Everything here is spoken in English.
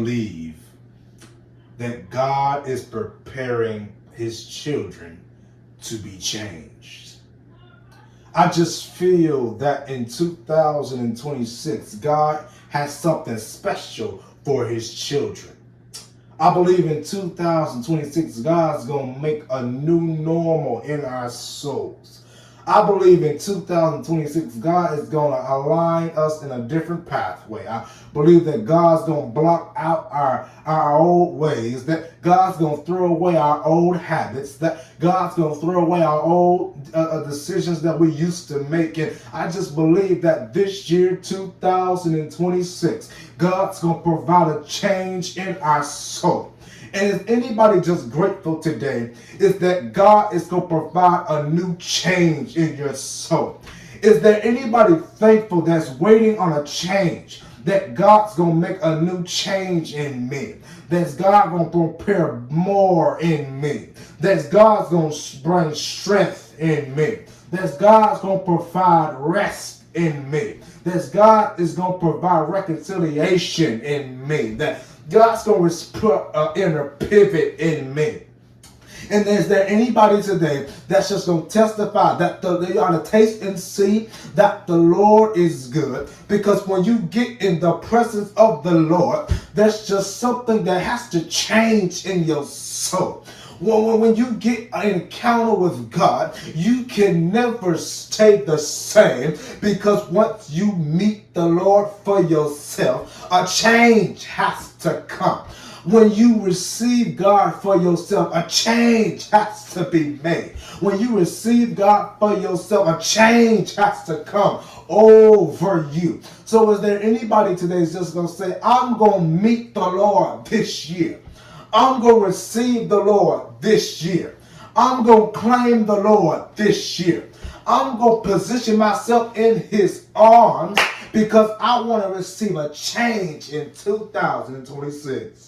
believe that God is preparing his children to be changed. I just feel that in 2026, God has something special for his children. I believe in 2026, God's going to make a new normal in our souls. I believe in 2026, God is going to align us in a different pathway. I believe that God's going to block out our old ways, that God's going to throw away our old habits, that God's going to throw away our old decisions that we used to make. And I just believe that this year, 2026, God's going to provide a change in our soul. And if anybody just grateful today, is that God is going to provide a new change in your soul. Is there anybody thankful that's waiting on a change? That God's going to make a new change in me. That God going to prepare more in me. That God's going to bring strength in me. That God's going to provide rest in me. That God is going to provide reconciliation in me. That God's going to put an inner pivot in me. And is there anybody today that's just going to testify that they ought to taste and see that the Lord is good? Because when you get in the presence of the Lord, there's just something that has to change in your soul. When you get an encounter with God, you can never stay the same, because once you meet the Lord for yourself, a change has to come. When you receive God for yourself, a change has to be made. When you receive God for yourself, a change has to come over you. So is there anybody today that's just going to say, I'm going to meet the Lord this year. I'm going to receive the Lord this year. I'm going to claim the Lord this year. I'm going to position myself in his arms, because I want to receive a change in 2026.